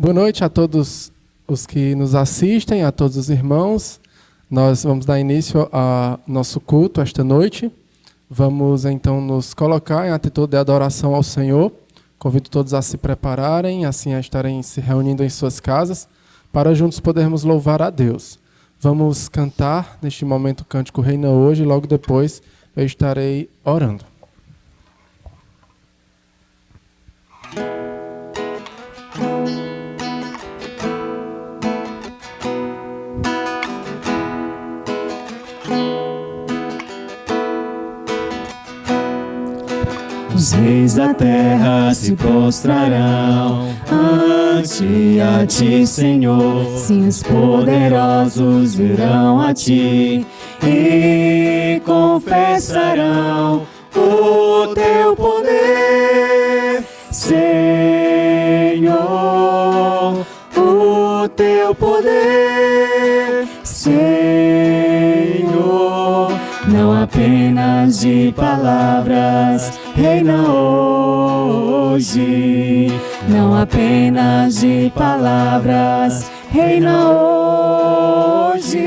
Boa noite a todos os que nos assistem, a todos os irmãos. Nós vamos dar início ao nosso culto esta noite. Vamos então nos colocar em atitude de adoração ao Senhor. Convido todos a se prepararem, assim a estarem se reunindo em suas casas, para juntos podermos louvar a Deus. Vamos cantar neste momento o Cântico Reina Hoje, e logo depois eu estarei orando. Os reis da terra se prostrarão ante a ti, Senhor. Sim, os poderosos virão a ti e confessarão o teu poder, Senhor, o teu poder, Senhor. Não apenas de palavras, reina hoje. Não apenas de palavras, reina hoje.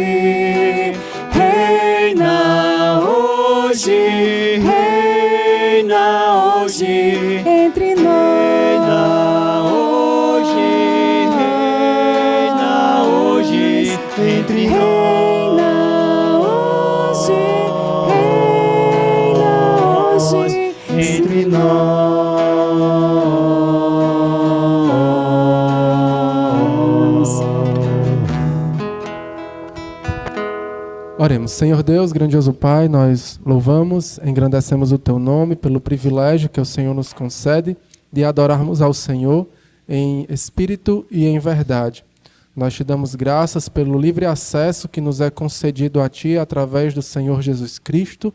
Reina hoje, reina hoje entre nós. Reina hoje, reina hoje entre nós. Entre nós. Oremos. Senhor Deus, grandioso Pai, nós louvamos, engrandecemos o Teu nome pelo privilégio que o Senhor nos concede de adorarmos ao Senhor em espírito e em verdade. Nós te damos graças pelo livre acesso que nos é concedido a Ti através do Senhor Jesus Cristo.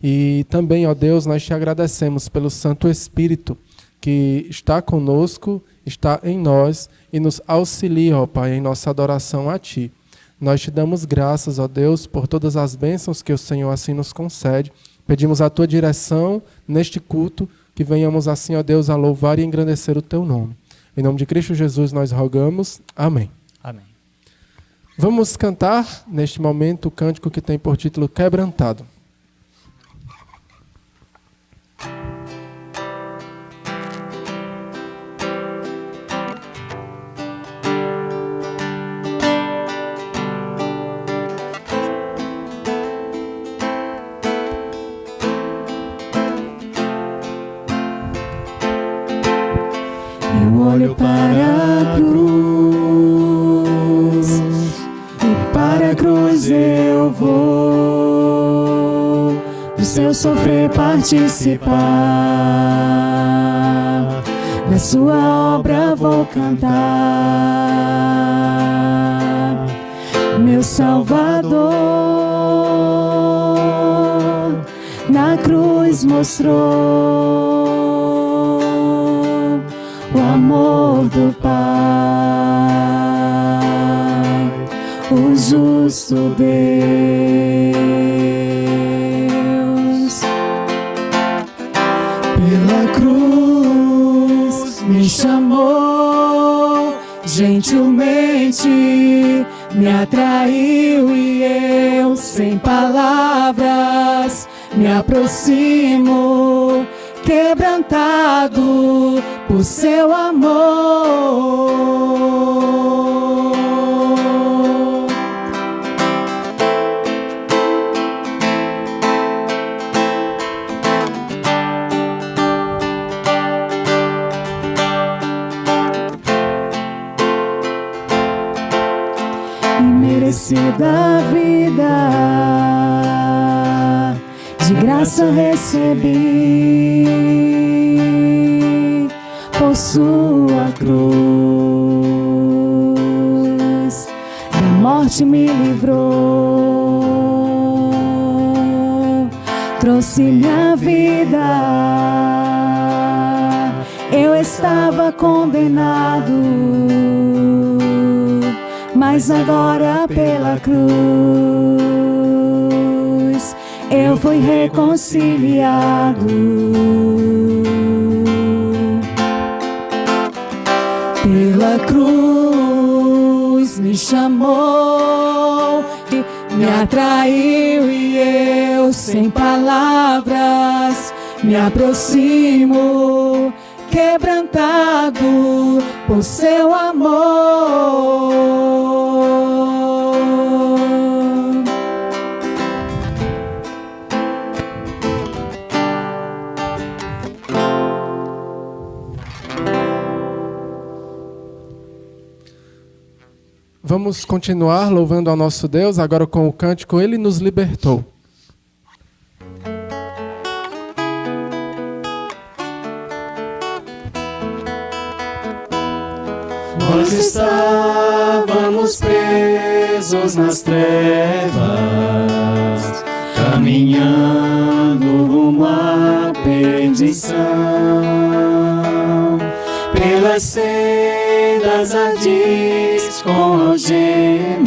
E também, ó Deus, nós te agradecemos pelo Santo Espírito que está conosco, está em nós e nos auxilia, ó Pai, em nossa adoração a Ti. Nós te damos graças, ó Deus, por todas as bênçãos que o Senhor assim nos concede. Pedimos a Tua direção neste culto, que venhamos assim, ó Deus, a louvar e engrandecer o Teu nome. Em nome de Cristo Jesus nós rogamos. Amém. Amém. Vamos cantar neste momento o cântico que tem por título Quebrantado. Olho para a cruz, e para a cruz eu vou, do seu sofrer participar, da sua obra vou cantar. Meu Salvador na cruz mostrou o amor do Pai, o justo Deus. Pela cruz me chamou, gentilmente me atraiu e eu, sem palavras, me aproximo, quebrantado por seu amor. Imerecida vida, de graça recebi, por sua cruz, da morte me livrou, trouxe minha vida. Eu estava condenado, mas agora pela cruz eu fui reconciliado. Pela cruz me chamou, me atraiu e eu sem palavras me aproximo, quebrantado por seu amor. Vamos continuar louvando ao nosso Deus, agora com o cântico Ele nos libertou. Nós estávamos presos nas trevas, caminhando rumo à perdição. Pelas sendas ardis com algemas,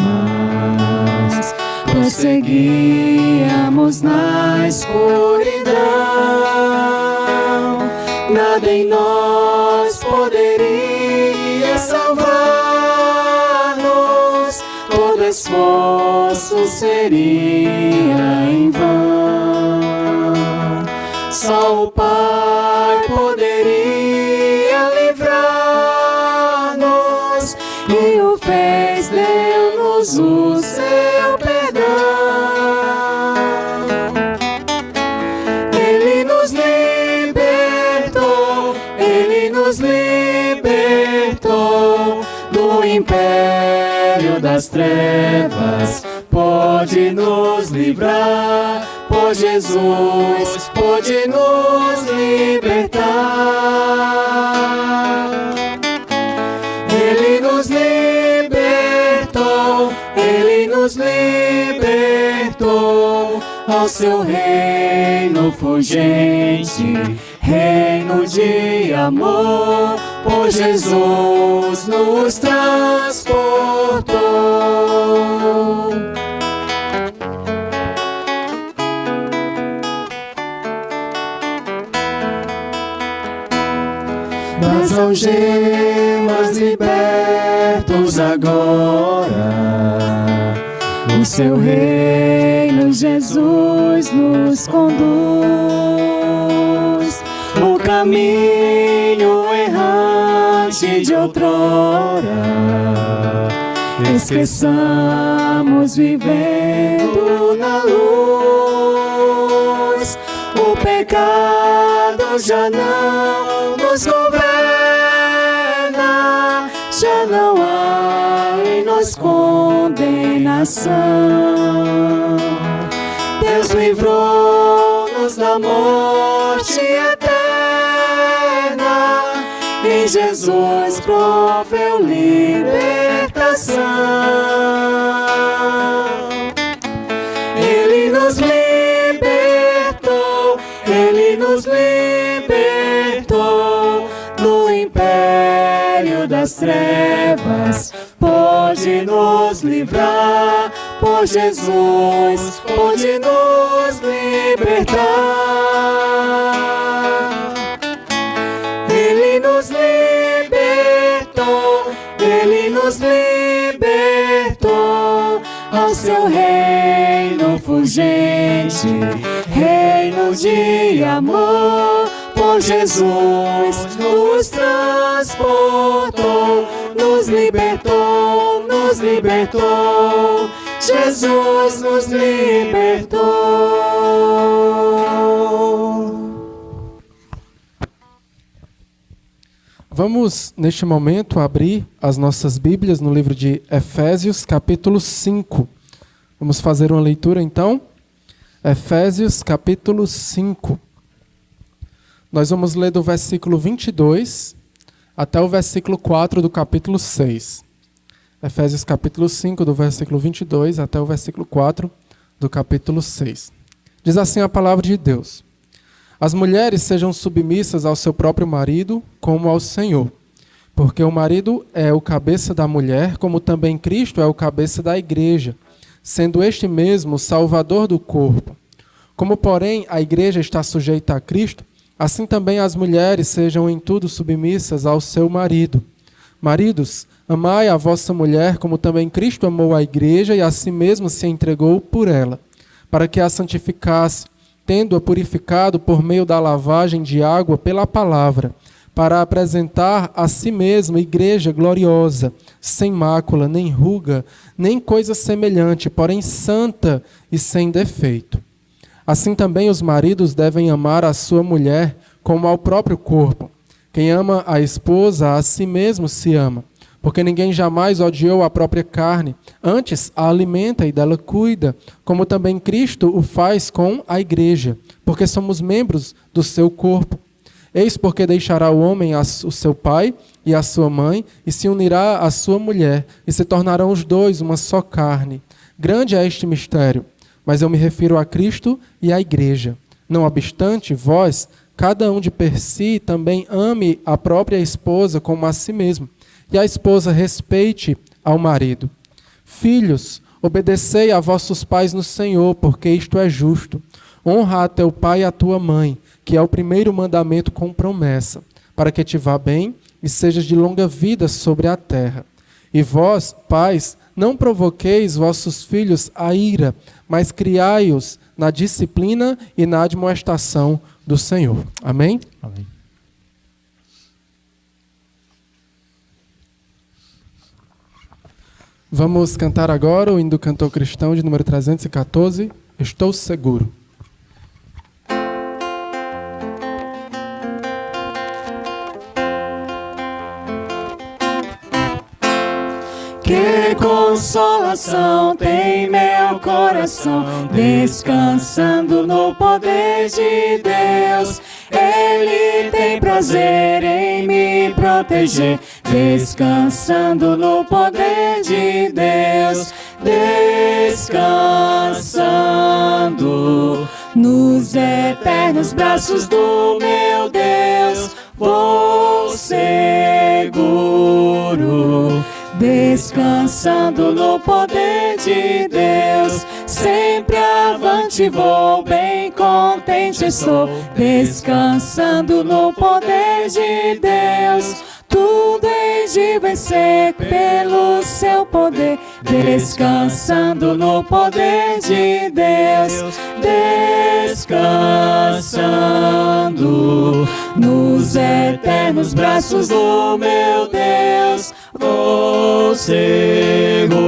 prosseguíamos na escuridão. Nada em nós poderia salvar-nos, todo esforço seria em vão. Só o Pai poderia livrar-nos e o fez, deu-nos o seu perdão. Ele nos libertou do império das trevas, pode nos livrar, por Jesus pode nos libertar. Ele nos libertou ao seu reino fulgente, reino de amor, por Jesus nos transportou. Das algemas libertos agora, o seu reino Jesus nos conduz. O caminho errante de outrora, esqueçamos vivendo na luz. O pecado já não nos governa, já não há em nós condenação. Deus livrou-nos da morte eterna, em Jesus proveu libertação. Ele nos libertou do império das trevas, pode nos livrar, por Jesus pode nos libertar. Ele nos libertou ao seu reino fulgente, reino de amor, por Jesus nos transportou, nos libertou, Jesus nos libertou. Vamos, neste momento, abrir as nossas Bíblias no livro de Efésios, capítulo 5. Vamos fazer uma leitura, então. Efésios, capítulo 5. Nós vamos ler do versículo 22 até o versículo 4 do capítulo 6. Efésios, capítulo 5, do versículo 22 até o versículo 4 do capítulo 6. Diz assim a palavra de Deus: As mulheres sejam submissas ao seu próprio marido, como ao Senhor. Porque o marido é o cabeça da mulher, como também Cristo é o cabeça da igreja, sendo este mesmo o salvador do corpo. Como, porém, a igreja está sujeita a Cristo, assim também as mulheres sejam em tudo submissas ao seu marido. Maridos, amai a vossa mulher, como também Cristo amou a igreja e a si mesmo se entregou por ela, para que a santificasse, tendo-a purificado por meio da lavagem de água pela palavra, para apresentar a si mesma igreja gloriosa, sem mácula, nem ruga, nem coisa semelhante, porém santa e sem defeito. Assim também os maridos devem amar a sua mulher como ao próprio corpo. Quem ama a esposa, a si mesmo se ama, porque ninguém jamais odiou a própria carne, antes a alimenta e dela cuida, como também Cristo o faz com a igreja, porque somos membros do seu corpo. Eis porque deixará o homem o seu pai e a sua mãe, e se unirá à sua mulher, e se tornarão os dois uma só carne. Grande é este mistério, mas eu me refiro a Cristo e à igreja. Não obstante, vós, cada um de per si, também ame a própria esposa como a si mesmo, e a esposa respeite ao marido. Filhos, obedecei a vossos pais no Senhor, porque isto é justo. Honra a teu pai e a tua mãe, que é o primeiro mandamento com promessa, para que te vá bem e sejas de longa vida sobre a terra. E vós, pais, não provoqueis vossos filhos a ira, mas criai-os na disciplina e na admoestação do Senhor. Amém? Amém. Vamos cantar agora o hino do cantor cristão de número 314, Estou Seguro. Que consolação tem meu coração, descansando no poder de Deus. Ele tem prazer em me proteger, descansando no poder de Deus. Descansando nos eternos braços do meu Deus, vou seguro. Descansando no poder de Deus, sempre avante vou, bem contente estou. Descansando no poder de Deus, tudo hei de vencer pelo seu poder. Descansando no poder de Deus, descansando nos eternos braços do meu Deus, vou seguro.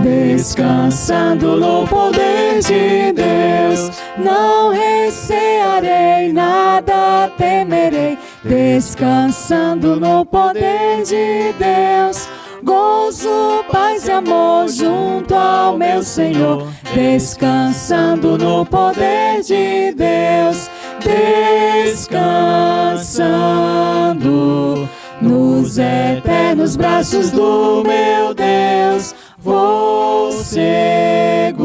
Descansando no poder de Deus, não recearei, nada temerei. Descansando no poder de Deus, gozo, paz e amor junto ao meu Senhor. Descansando no poder de Deus, descansando nos eternos braços do meu Deus, vou seguro.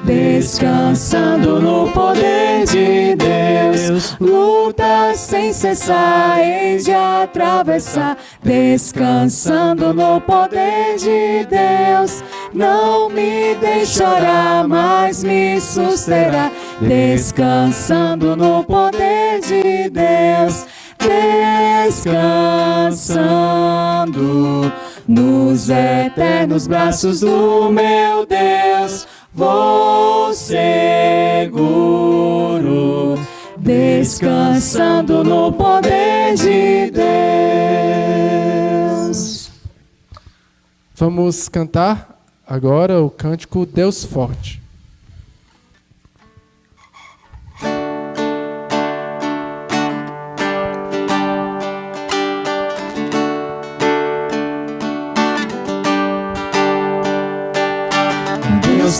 Descansando no poder de Deus, lutas sem cessar, hei de atravessar. Descansando no poder de Deus, não me deixará, mas me susterá. Descansando no poder de Deus, descansando nos eternos braços do meu Deus, vou seguro. Descansando no poder de Deus. Vamos cantar agora o cântico Deus Forte.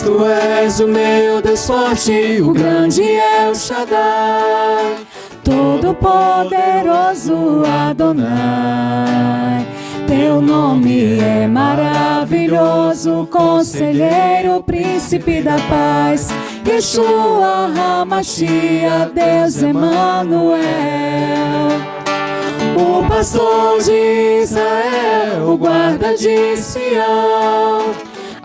Tu és o meu Deus forte, o grande El Shaddai, todo-poderoso Adonai. Teu nome é maravilhoso, conselheiro, príncipe da paz, Yeshua HaMashiach, Deus Emanuel. O pastor de Israel, o guarda de Sião,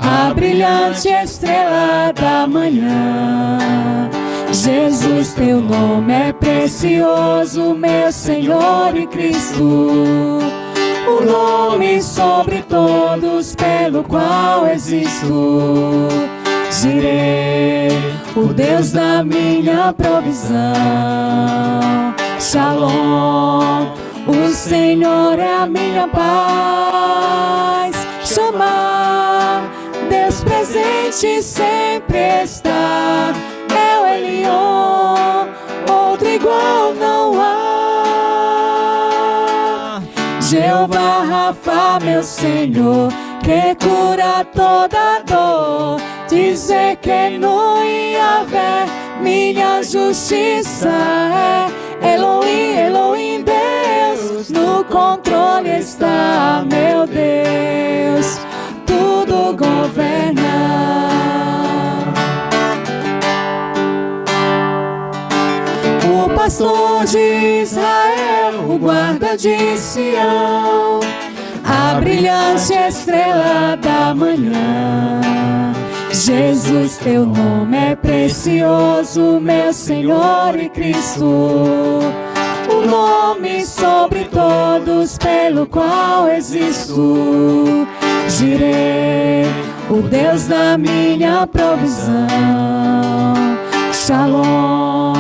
a brilhante estrela da manhã. Jesus, teu nome é precioso, meu Senhor e Cristo. O nome sobre todos pelo qual existo. Jireh, o Deus da minha provisão. Shalom, o Senhor é a minha paz. Chamar, Deus presente sempre está. É o Elion, outro igual não há. Jeová Rafa, meu Senhor, que cura toda dor. Dizer que no Yahvé minha justiça é. Elohim, Elohim, Deus, no controle está, meu Deus, tudo governa. O pastor de Israel, o guarda de Sião, a brilhante estrela da manhã. Jesus, teu nome é precioso, meu Senhor e Cristo. O nome sobre todos pelo qual existo. Jireh, o Deus da minha provisão. Shalom,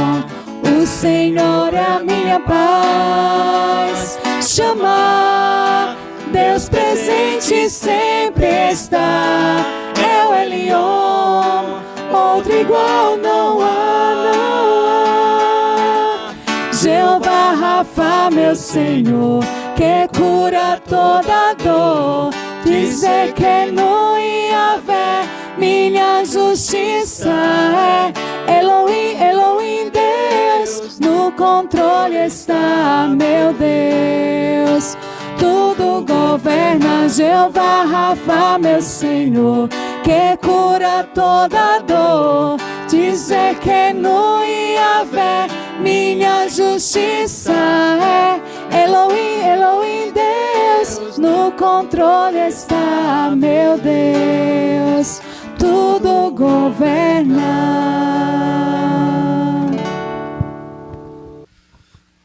o Senhor é a minha paz. Chamar, Deus presente sempre está. É o Elion, outro igual não há, não há. Jeová Rafa, meu Senhor, que cura toda dor. Dizer que no Yahvé minha justiça é. Elohim, Elohim, Deus, no controle está, meu Deus. Tudo governa. Jeová Rafa, meu Senhor, que cura toda dor. Dizer que no Yahvé minha justiça é. Elohim, Elohim, Deus, no controle está, meu Deus. Tudo governa.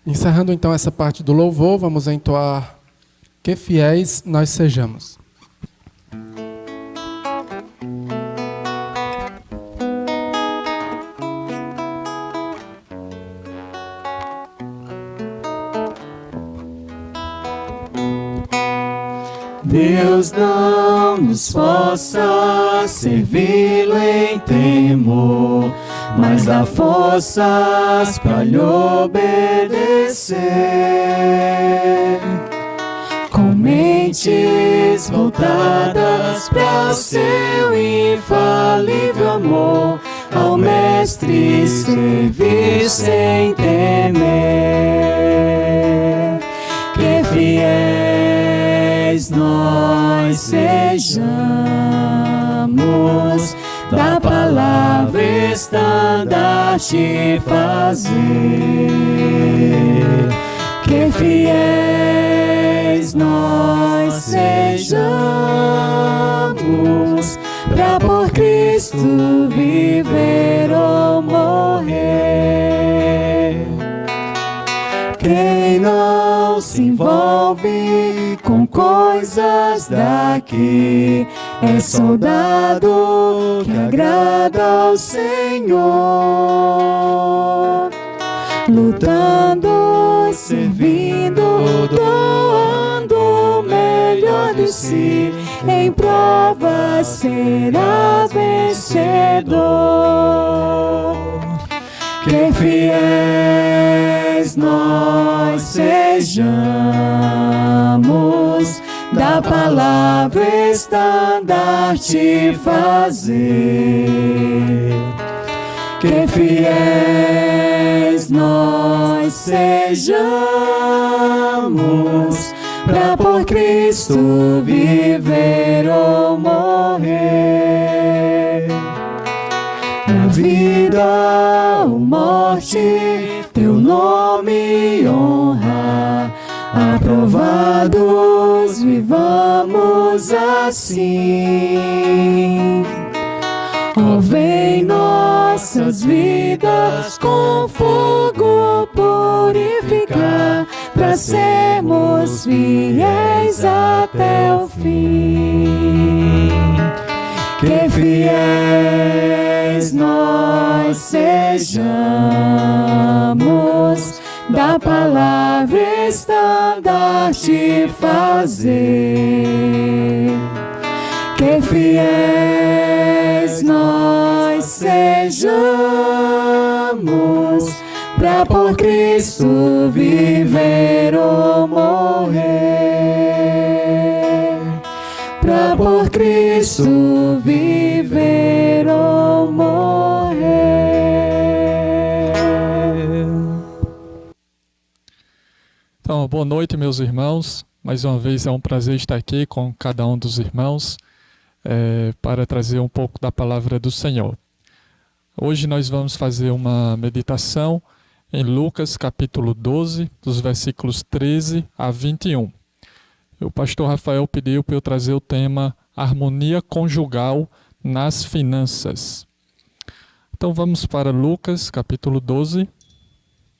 Encerrando então essa parte do louvor, vamos entoar Que Fiéis Nós Sejamos. Deus não nos força servi-lo em temor, mas dá forças para lhe obedecer. Com mentes voltadas para o seu infalível amor, ao Mestre servir sem temer. Que fiéis nós sejamos, da palavra estandarte fazer. Que fiéis nós sejamos, pra por Cristo viver ou morrer. Quem não se envolve com coisas daqui é soldado que agrada ao Senhor, lutando, servindo, doando o melhor de si, em prova será vencedor. Que fiéis nós sejamos, da palavra estandarte fazer. Que fiéis nós sejamos, pra por Cristo viver ou morrer. Na vida ou morte, teu nome honra. Aprovados vivamos assim, Ó, vem nossas vidas com fogo purificar, pra sermos fiéis até o fim. Que fiéis nós sejamos, da palavra estandarte fazer. Que fiéis nós sejamos, pra por Cristo viver ou morrer. Pra por Cristo viver ou morrer. Então, boa noite, meus irmãos. Mais uma vez é um prazer estar aqui com cada um dos irmãos para trazer um pouco da palavra do Senhor. Hoje nós vamos fazer uma meditação em Lucas capítulo 12, dos versículos 13 a 21. O pastor Rafael pediu para eu trazer o tema harmonia conjugal nas finanças. Então vamos para Lucas capítulo 12,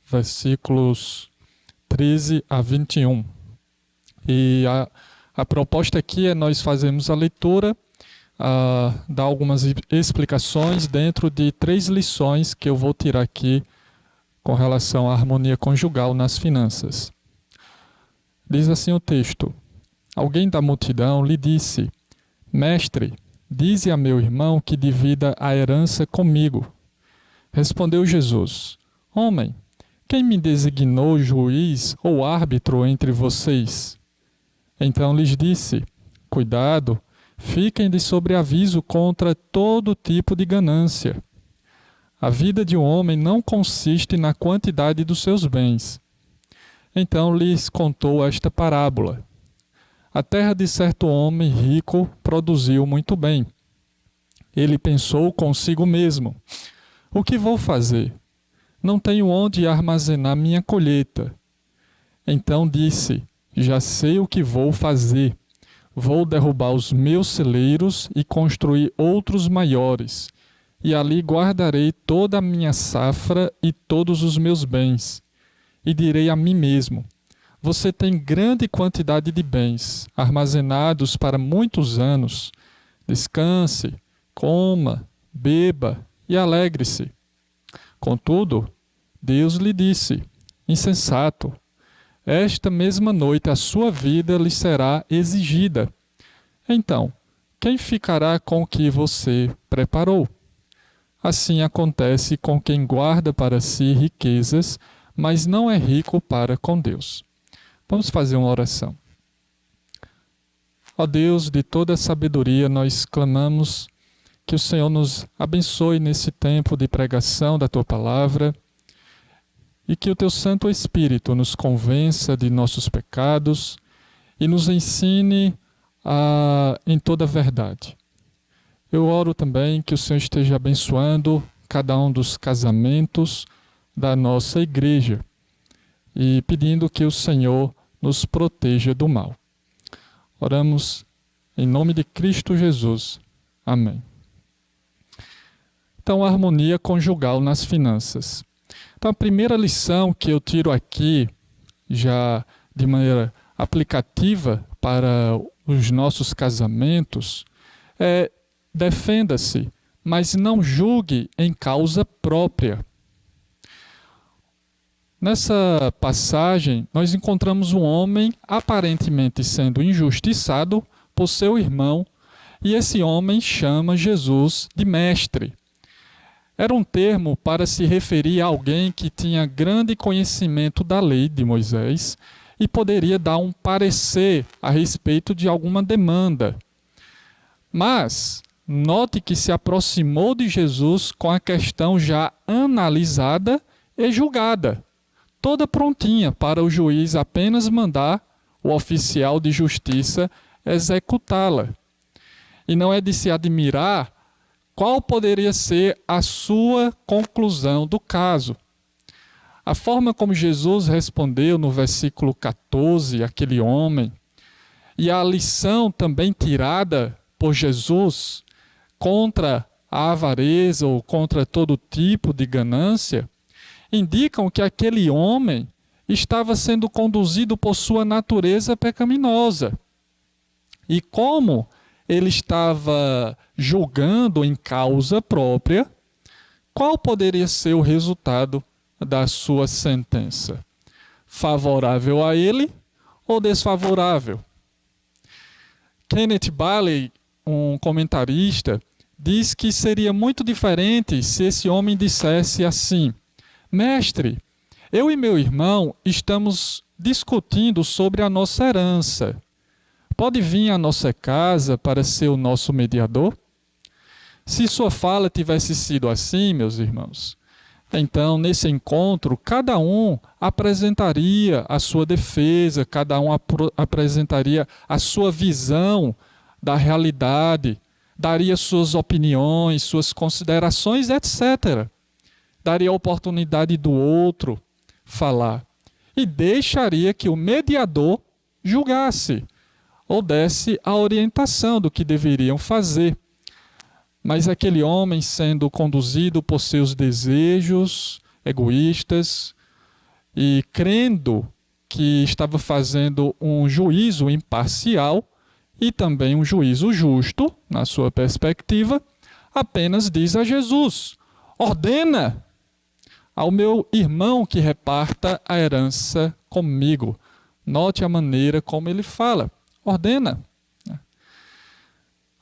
versículos 13 a 21. E a proposta aqui é nós fazermos a leitura, dar algumas explicações dentro de 3 lições que eu vou tirar aqui com relação à harmonia conjugal nas finanças. Diz assim o texto: alguém da multidão lhe disse: Mestre, dize a meu irmão que divida a herança comigo. Respondeu Jesus: Homem, quem me designou juiz ou árbitro entre vocês? Então lhes disse: Cuidado, fiquem de sobreaviso contra todo tipo de ganância. A vida de um homem não consiste na quantidade dos seus bens. Então lhes contou esta parábola. A terra de certo homem rico produziu muito bem. Ele pensou consigo mesmo: o que vou fazer? Não tenho onde armazenar minha colheita. Então disse: já sei o que vou fazer. Vou derrubar os meus celeiros e construir outros maiores, e ali guardarei toda a minha safra e todos os meus bens. E direi a mim mesmo: você tem grande quantidade de bens, armazenados para muitos anos. Descanse, coma, beba e alegre-se. Contudo, Deus lhe disse: insensato, esta mesma noite a sua vida lhe será exigida. Então, quem ficará com o que você preparou? Assim acontece com quem guarda para si riquezas, mas não é rico para com Deus. Vamos fazer uma oração. Ó Deus, de toda a sabedoria, nós clamamos que o Senhor nos abençoe nesse tempo de pregação da Tua Palavra e que o Teu Santo Espírito nos convença de nossos pecados e nos ensine em toda a verdade. Eu oro também que o Senhor esteja abençoando cada um dos casamentos da nossa igreja e pedindo que o Senhor nos proteja do mal. Oramos em nome de Cristo Jesus. Amém. Então, a harmonia conjugal nas finanças. Então, a primeira lição que eu tiro aqui, já de maneira aplicativa para os nossos casamentos, é: defenda-se, mas não julgue em causa própria. Nessa passagem, nós encontramos um homem aparentemente sendo injustiçado por seu irmão, e esse homem chama Jesus de mestre. Era um termo para se referir a alguém que tinha grande conhecimento da lei de Moisés e poderia dar um parecer a respeito de alguma demanda. Mas note que se aproximou de Jesus com a questão já analisada e julgada, toda prontinha para o juiz apenas mandar o oficial de justiça executá-la. E não é de se admirar qual poderia ser a sua conclusão do caso. A forma como Jesus respondeu no versículo 14 àquele homem, e a lição também tirada por Jesus contra a avareza ou contra todo tipo de ganância, indicam que aquele homem estava sendo conduzido por sua natureza pecaminosa. E como ele estava julgando em causa própria, qual poderia ser o resultado da sua sentença? Favorável a ele ou desfavorável? Kenneth Bailey, um comentarista, diz que seria muito diferente se esse homem dissesse assim: mestre, eu e meu irmão estamos discutindo sobre a nossa herança. Pode vir à nossa casa para ser o nosso mediador? Se sua fala tivesse sido assim, meus irmãos, então, nesse encontro, cada um apresentaria a sua defesa, cada um apresentaria a sua visão da realidade, daria suas opiniões, suas considerações, etc. Daria a oportunidade do outro falar e deixaria que o mediador julgasse ou desse a orientação do que deveriam fazer. Mas aquele homem, sendo conduzido por seus desejos egoístas e crendo que estava fazendo um juízo imparcial e também um juízo justo, na sua perspectiva, apenas diz a Jesus: ordena ao meu irmão que reparta a herança comigo. Note a maneira como ele fala: ordena.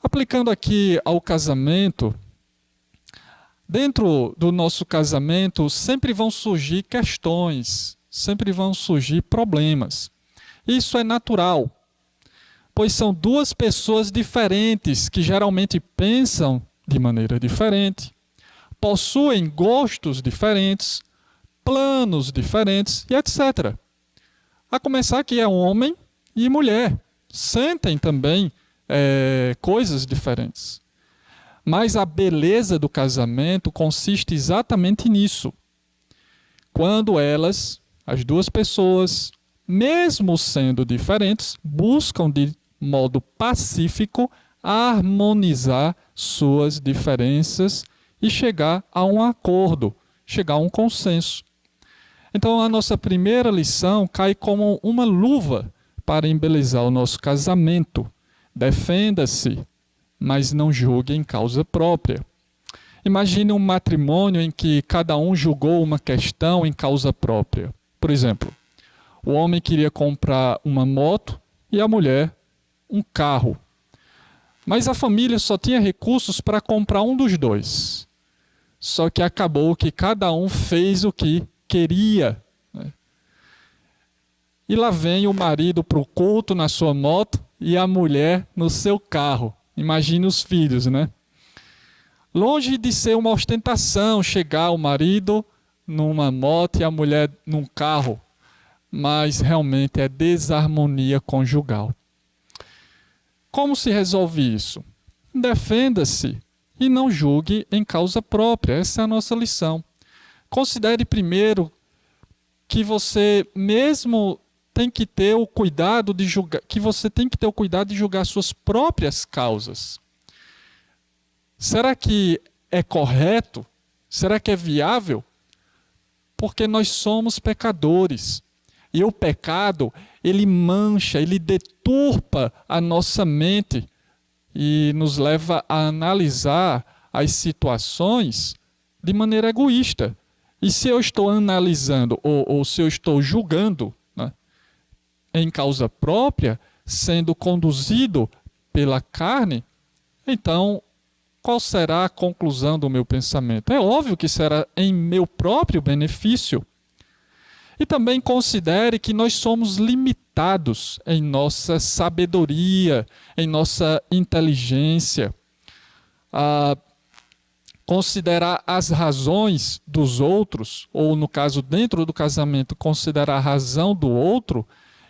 Aplicando aqui ao casamento, dentro do nosso casamento sempre vão surgir questões, sempre vão surgir problemas. Isso é natural, pois são duas pessoas diferentes que geralmente pensam de maneira diferente, possuem gostos diferentes, planos diferentes e etc. A começar que é homem e mulher, sentem também coisas diferentes. Mas a beleza do casamento consiste exatamente nisso. Quando elas, as duas pessoas, mesmo sendo diferentes, buscam de modo pacífico harmonizar suas diferenças e chegar a um acordo, chegar a um consenso. Então a nossa primeira lição cai como uma luva para embelezar o nosso casamento. Defenda-se, mas não julgue em causa própria. Imagine um matrimônio em que cada um julgou uma questão em causa própria. Por exemplo, o homem queria comprar uma moto e a mulher um carro. Mas a família só tinha recursos para comprar um dos dois. Só que acabou que cada um fez o que queria. E lá vem o marido para o culto na sua moto e a mulher no seu carro. Imagine os filhos, né? Longe de ser uma ostentação chegar o marido numa moto e a mulher num carro, mas realmente é desarmonia conjugal. Como se resolve isso? Defenda-se e não julgue em causa própria. Essa é a nossa lição. Considere primeiro que você mesmo tem que ter o cuidado de julgar, que você tem que ter o cuidado de julgar suas próprias causas. Será que é correto? Será que é viável? Porque nós somos pecadores. E o pecado, ele mancha, ele deturpa a nossa mente e nos leva a analisar as situações de maneira egoísta. E se eu estou analisando ou se eu estou julgando, né, em causa própria, sendo conduzido pela carne, então qual será a conclusão do meu pensamento? É óbvio que será em meu próprio benefício. E também considere que nós somos limitados em nossa sabedoria, em nossa inteligência. Considerar as razões dos outros, ou no caso dentro do casamento, considerar a razão do outro,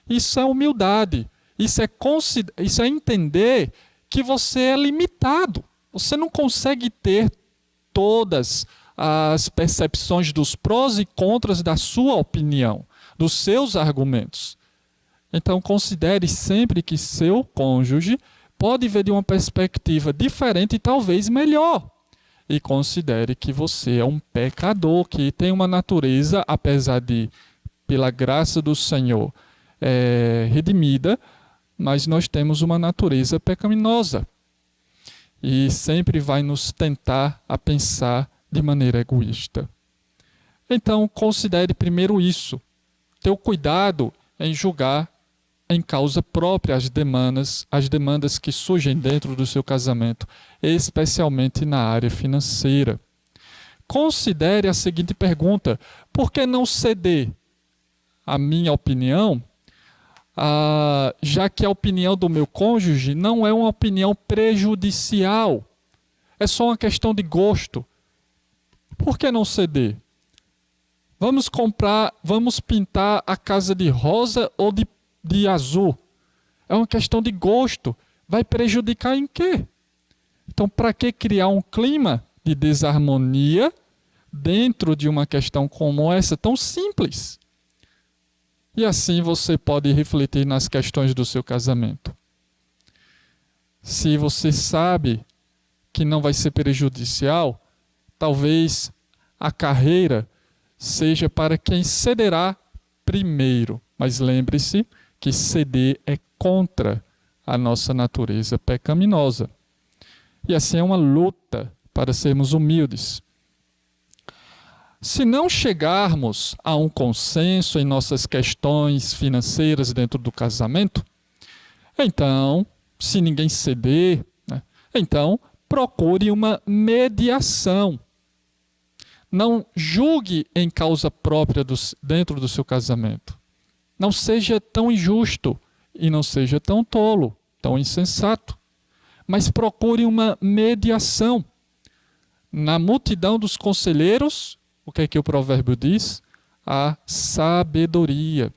isso é humildade. Isso é entender que você é limitado. Você não consegue ter todas as percepções dos prós e contras da sua opinião, dos seus argumentos. Então considere sempre que seu cônjuge pode ver de uma perspectiva diferente e talvez melhor. e considere que você é um pecador, que tem uma natureza, apesar de, pela graça do Senhor, redimida, mas nós temos uma natureza pecaminosa. E sempre vai nos tentar a pensar de maneira egoísta. Então, considere primeiro isso. Teu cuidado em julgar em causa própria as demandas que surgem dentro do seu casamento, especialmente na área financeira. Considere a seguinte pergunta: por que não ceder a minha opinião, já que a opinião do meu cônjuge não é uma opinião prejudicial? É só uma questão de gosto. Por que não ceder? Vamos pintar a casa de rosa ou de azul. É uma questão de gosto. Vai prejudicar em quê? Então, para que criar um clima de desarmonia dentro de uma questão como essa, tão simples? E assim você pode refletir nas questões do seu casamento. Se você sabe que não vai ser prejudicial, talvez a carreira seja para quem cederá primeiro. Mas lembre-se que ceder é contra a nossa natureza pecaminosa. E assim é uma luta para sermos humildes. Se não chegarmos a um consenso em nossas questões financeiras dentro do casamento, então, se ninguém ceder, então procure uma mediação. Não julgue em causa própria dentro do seu casamento. Não seja tão injusto e não seja tão tolo, tão insensato. Mas procure uma mediação. Na multidão dos conselheiros, o que é que o provérbio diz? A sabedoria.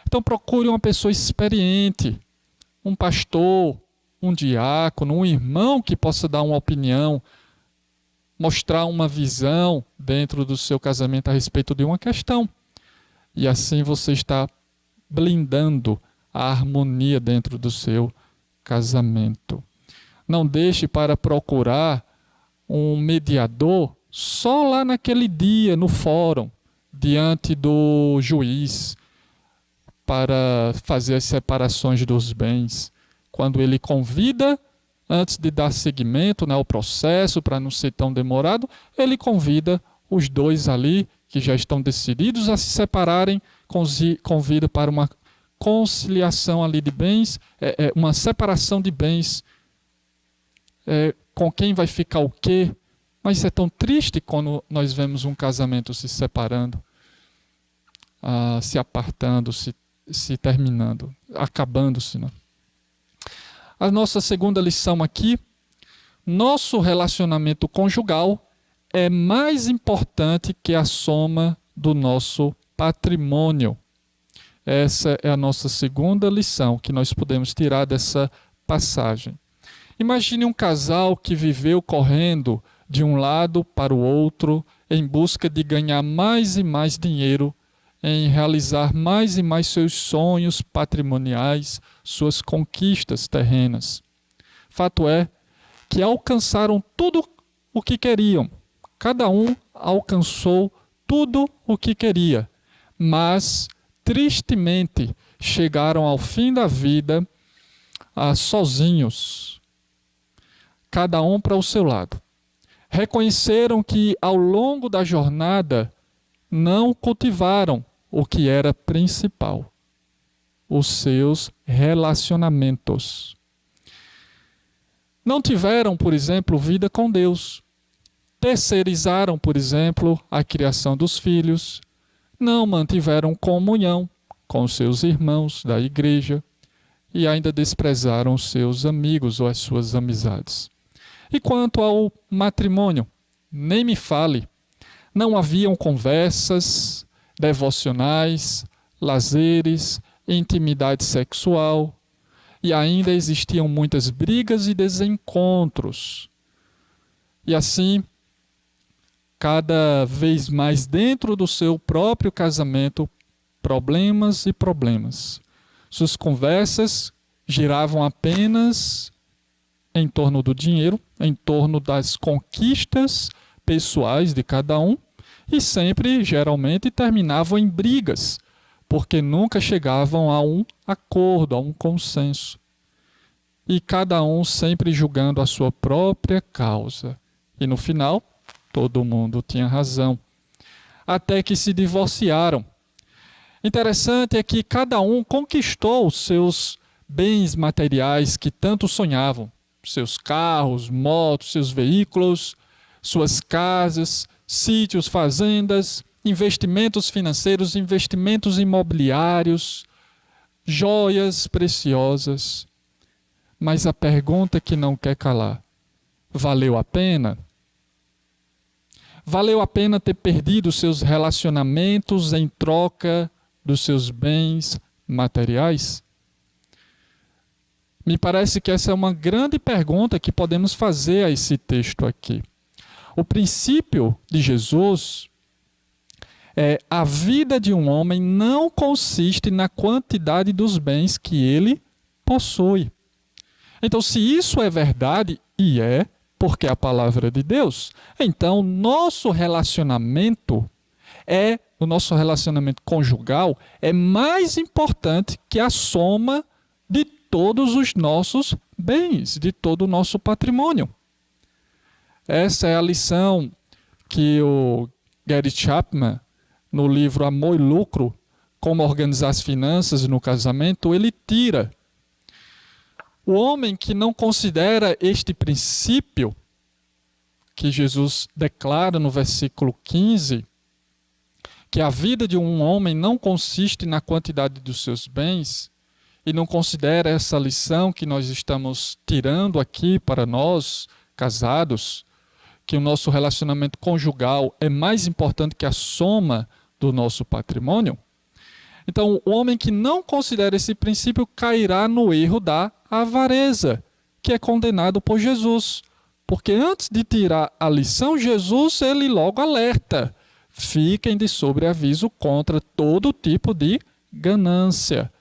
Então procure uma pessoa experiente, um pastor, um diácono, um irmão que possa dar uma opinião, mostrar uma visão dentro do seu casamento a respeito de uma questão. E assim você está blindando a harmonia dentro do seu casamento. Não deixe para procurar um mediador só lá naquele dia, no fórum, diante do juiz, para fazer as separações dos bens. Quando ele convida, antes de dar seguimento ao processo, para não ser tão demorado, ele convida os dois ali, que já estão decididos a se separarem, convida para uma conciliação ali de bens, uma separação de bens, com quem vai ficar o quê. Mas é tão triste quando nós vemos um casamento se separando, se apartando, se terminando, acabando-se. Né? A nossa segunda lição aqui: nosso relacionamento conjugal é mais importante que a soma do nosso patrimônio. Essa é a nossa segunda lição que nós podemos tirar dessa passagem. Imagine um casal que viveu correndo de um lado para o outro em busca de ganhar mais e mais dinheiro, em realizar mais e mais seus sonhos patrimoniais, suas conquistas terrenas. Fato é que alcançaram tudo o que queriam. Cada um alcançou tudo o que queria, mas tristemente chegaram ao fim da vida sozinhos, cada um para o seu lado. Reconheceram que ao longo da jornada não cultivaram o que era principal: os seus relacionamentos. Não tiveram, por exemplo, vida com Deus. Terceirizaram, por exemplo, a criação dos filhos. Não mantiveram comunhão com seus irmãos da igreja e ainda desprezaram os seus amigos ou as suas amizades. E quanto ao matrimônio, nem me fale. Não haviam conversas devocionais, lazeres, intimidade sexual, e ainda existiam muitas brigas e desencontros. E assim, cada vez mais dentro do seu próprio casamento, problemas e problemas. Suas conversas giravam apenas em torno do dinheiro, em torno das conquistas pessoais de cada um, e sempre, geralmente, terminavam em brigas, porque nunca chegavam a um acordo, a um consenso. E cada um sempre julgando a sua própria causa. E no final, todo mundo tinha razão. Até que se divorciaram. Interessante é que cada um conquistou os seus bens materiais que tanto sonhavam. Seus carros, motos, seus veículos, suas casas, sítios, fazendas, investimentos financeiros, investimentos imobiliários, joias preciosas. Mas a pergunta que não quer calar: valeu a pena? Valeu a pena ter perdido seus relacionamentos em troca dos seus bens materiais? Me parece que essa é uma grande pergunta que podemos fazer a esse texto aqui. O princípio de Jesus é: a vida de um homem não consiste na quantidade dos bens que ele possui. Então, se isso é verdade, e é, porque é a palavra de Deus, então o nosso relacionamento conjugal é mais importante que a soma de todos os nossos bens, de todo o nosso patrimônio. Essa é a lição que o Gary Chapman, no livro Amor e Lucro, Como Organizar as Finanças no Casamento, ele tira. O homem que não considera este princípio, que Jesus declara no versículo 15, que a vida de um homem não consiste na quantidade dos seus bens, e não considera essa lição que nós estamos tirando aqui para nós, casados, que o nosso relacionamento conjugal é mais importante que a soma do nosso patrimônio. Então, o homem que não considera esse princípio cairá no erro da avareza, que é condenado por Jesus. Porque antes de tirar a lição, Jesus ele logo alerta: fiquem de sobreaviso contra todo tipo de ganância.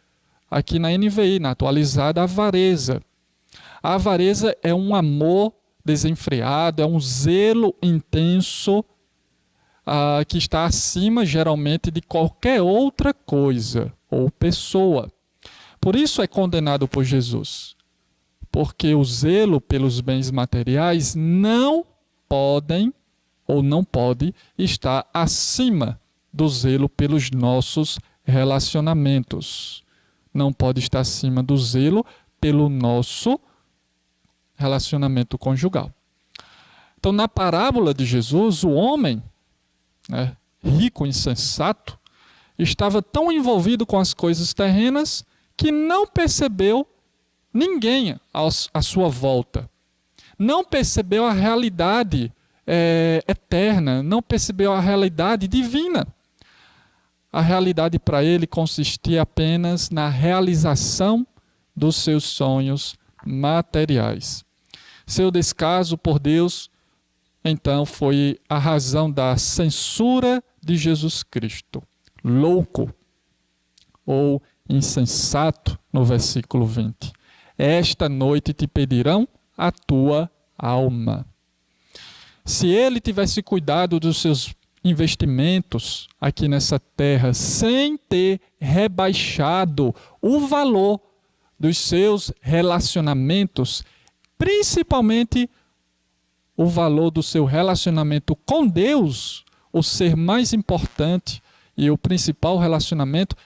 Aqui na NVI, na atualizada, avareza. A avareza é um amor desenfreado, é um zelo intenso que está acima, geralmente, de qualquer outra coisa ou pessoa. Por isso é condenado por Jesus. Porque o zelo pelos bens materiais não pode estar acima do zelo pelos nossos relacionamentos. Não pode estar acima do zelo pelo nosso relacionamento conjugal. Então, na parábola de Jesus, o homem, rico, insensato, estava tão envolvido com as coisas terrenas que não percebeu ninguém à sua volta. Não percebeu a realidade eterna, não percebeu a realidade divina. A realidade para ele consistia apenas na realização dos seus sonhos materiais. Seu descaso por Deus, então, foi a razão da censura de Jesus Cristo. Louco ou insensato, no versículo 20. Esta noite te pedirão a tua alma. Se ele tivesse cuidado dos seus investimentos aqui nessa terra, sem ter rebaixado o valor dos seus relacionamentos, principalmente o valor do seu relacionamento com Deus, o ser mais importante e o principal relacionamento,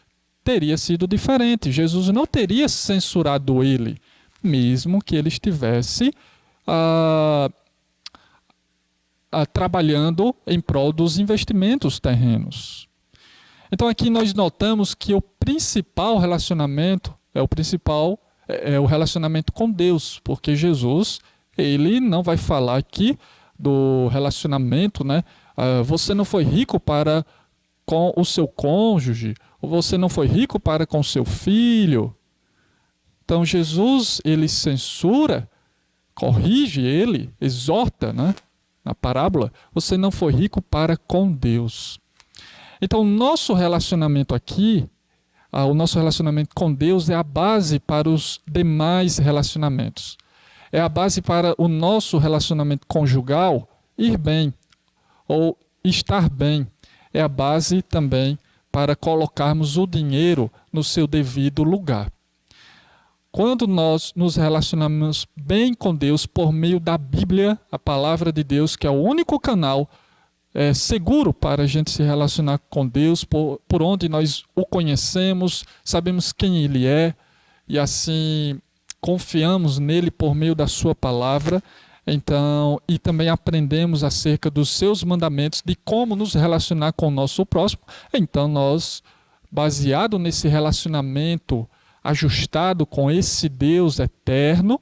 teria sido diferente. Jesus não teria censurado ele, mesmo que ele estivesse trabalhando em prol dos investimentos terrenos. Então aqui nós notamos que o principal relacionamento é o relacionamento com Deus, porque Jesus ele não vai falar aqui do relacionamento, você não foi rico para com o seu cônjuge, ou você não foi rico para com seu filho. Então Jesus, ele censura, corrige ele, exorta, na parábola, você não foi rico para com Deus. Então o nosso relacionamento aqui, o nosso relacionamento com Deus é a base para os demais relacionamentos. é a base para o nosso relacionamento conjugal ir bem ou estar bem. É a base também para colocarmos o dinheiro no seu devido lugar. Quando nós nos relacionamos bem com Deus por meio da Bíblia, a palavra de Deus, que é o único canal seguro para a gente se relacionar com Deus, por onde nós o conhecemos, sabemos quem Ele é, e assim confiamos nele por meio da sua palavra, então, e também aprendemos acerca dos seus mandamentos, de como nos relacionar com o nosso próximo. Então nós, baseado nesse relacionamento ajustado com esse Deus eterno,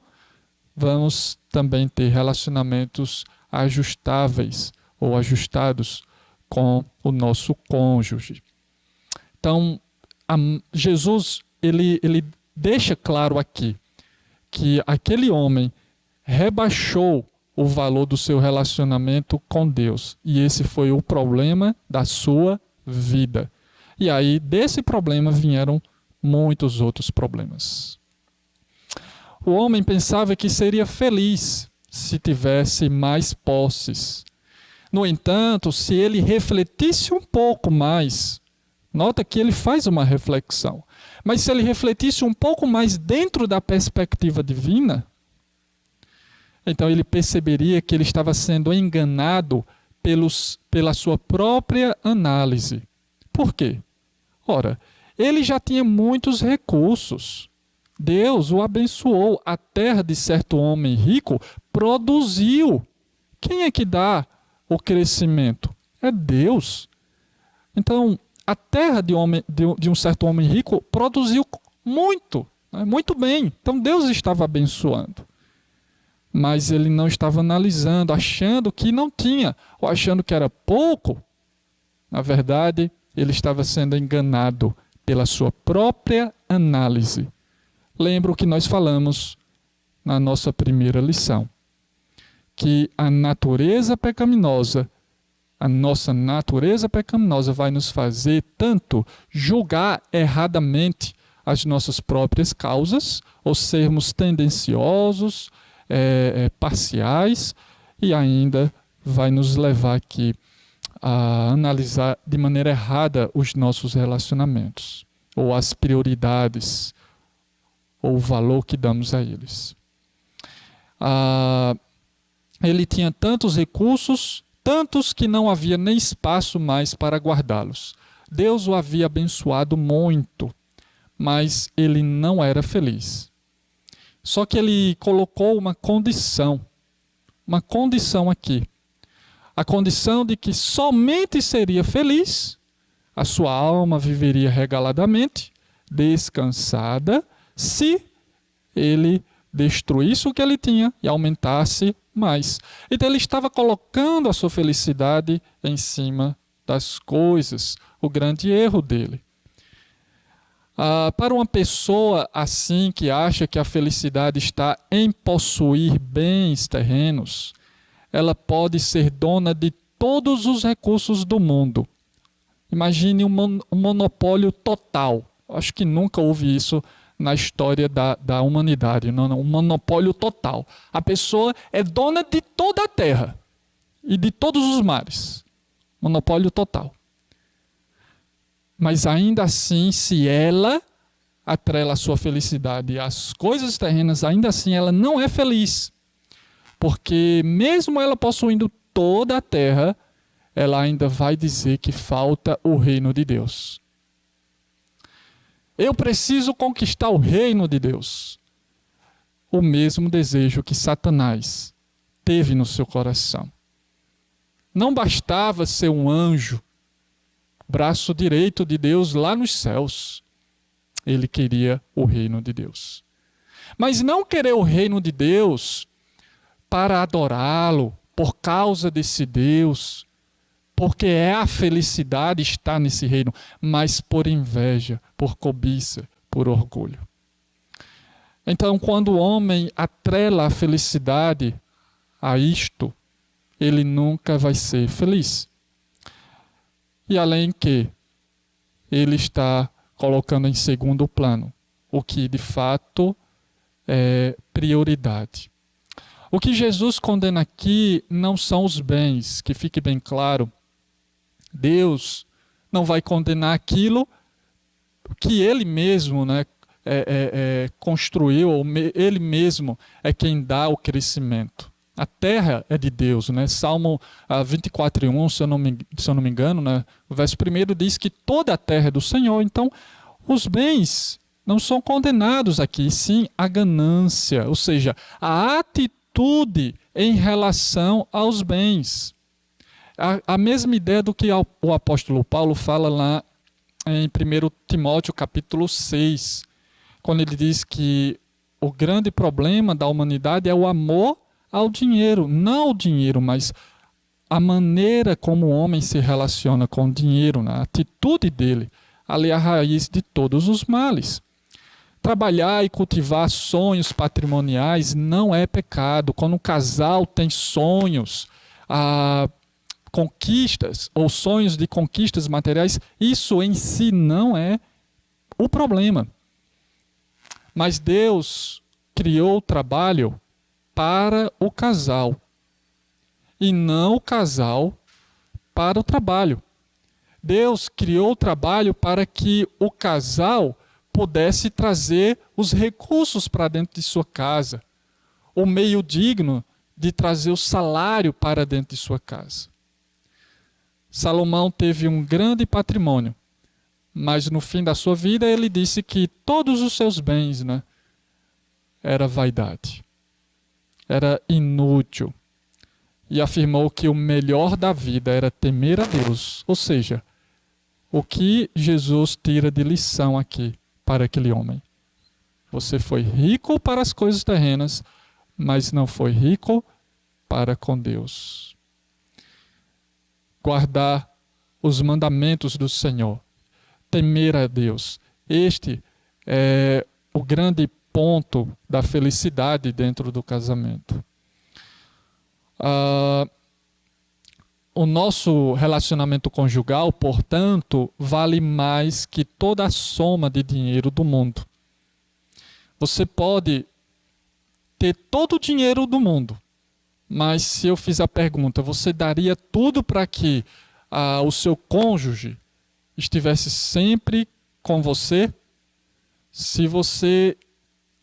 vamos também ter relacionamentos ajustáveis ou ajustados com o nosso cônjuge. Então, Jesus ele deixa claro aqui que aquele homem rebaixou o valor do seu relacionamento com Deus. E esse foi o problema da sua vida. E aí, desse problema, vieram muitos outros problemas. O homem pensava que seria feliz se tivesse mais posses. No entanto, se ele refletisse um pouco mais, nota que ele faz uma reflexão, mas se ele refletisse um pouco mais dentro da perspectiva divina, então ele perceberia que ele estava sendo enganado pela sua própria análise. Por quê? Ora, ele já tinha muitos recursos. Deus o abençoou. A terra de certo homem rico produziu. Quem é que dá o crescimento? É Deus. Então, a terra de um certo homem rico produziu muito, né? Muito bem. Então, Deus estava abençoando. Mas ele não estava analisando, achando que não tinha, ou achando que era pouco. Na verdade, ele estava sendo enganado pela sua própria análise. Lembra o que nós falamos na nossa primeira lição, que a nossa natureza pecaminosa vai nos fazer tanto julgar erradamente as nossas próprias causas, ou sermos tendenciosos, parciais, e ainda vai nos levar aqui a analisar de maneira errada os nossos relacionamentos, ou as prioridades, ou o valor que damos a eles. Ele tinha tantos recursos, tantos que não havia nem espaço mais para guardá-los. Deus o havia abençoado muito, mas ele não era feliz. Só que ele colocou uma condição aqui. A condição de que somente seria feliz, a sua alma viveria regaladamente, descansada, se ele destruísse o que ele tinha e aumentasse mais. Então ele estava colocando a sua felicidade em cima das coisas, o grande erro dele. Para uma pessoa assim que acha que a felicidade está em possuir bens terrenos, ela pode ser dona de todos os recursos do mundo. Imagine um monopólio total. Acho que nunca houve isso na história da humanidade. Um monopólio total. A pessoa é dona de toda a terra e de todos os mares. Monopólio total. Mas ainda assim, se ela atrela a sua felicidade às coisas terrenas, ainda assim ela não é feliz. Porque mesmo ela possuindo toda a terra, ela ainda vai dizer que falta o reino de Deus. Eu preciso conquistar o reino de Deus. O mesmo desejo que Satanás teve no seu coração. Não bastava ser um anjo, braço direito de Deus lá nos céus. Ele queria o reino de Deus. Mas não querer o reino de Deus para adorá-lo por causa desse Deus, porque é a felicidade estar nesse reino, mas por inveja, por cobiça, por orgulho. Então, quando o homem atrela a felicidade a isto, ele nunca vai ser feliz. E além que ele está colocando em segundo plano o que de fato é prioridade. O que Jesus condena aqui não são os bens, que fique bem claro. Deus não vai condenar aquilo que Ele mesmo, né, construiu, ou Ele mesmo é quem dá o crescimento. A terra é de Deus, né? Salmo 24:1, se eu não me engano, né? O verso 1 diz que toda a terra é do Senhor. Então, os bens não são condenados aqui, sim a ganância, ou seja, a atitude em relação aos bens. A mesma ideia do que o apóstolo Paulo fala lá em 1 Timóteo capítulo 6, quando ele diz que o grande problema da humanidade é o amor ao dinheiro, não ao dinheiro, mas a maneira como o homem se relaciona com o dinheiro, né? A atitude dele, ali é a raiz de todos os males. Trabalhar e cultivar sonhos patrimoniais não é pecado. Quando um casal tem sonhos, conquistas ou sonhos de conquistas materiais, isso em si não é o problema. Mas Deus criou o trabalho para o casal e não o casal para o trabalho. Deus criou o trabalho para que o casal pudesse trazer os recursos para dentro de sua casa, o meio digno de trazer o salário para dentro de sua casa. Salomão teve um grande patrimônio, mas no fim da sua vida ele disse que todos os seus bens, né, era vaidade, era inútil, e afirmou que o melhor da vida era temer a Deus. Ou seja, o que Jesus tira de lição aqui para aquele homem? Você foi rico para as coisas terrenas, mas não foi rico para com Deus. Guardar os mandamentos do Senhor, temer a Deus. Este é o grande ponto da felicidade dentro do casamento. O nosso relacionamento conjugal, portanto, vale mais que toda a soma de dinheiro do mundo. Você pode ter todo o dinheiro do mundo, mas se eu fizer a pergunta, você daria tudo para que o seu cônjuge estivesse sempre com você? Se você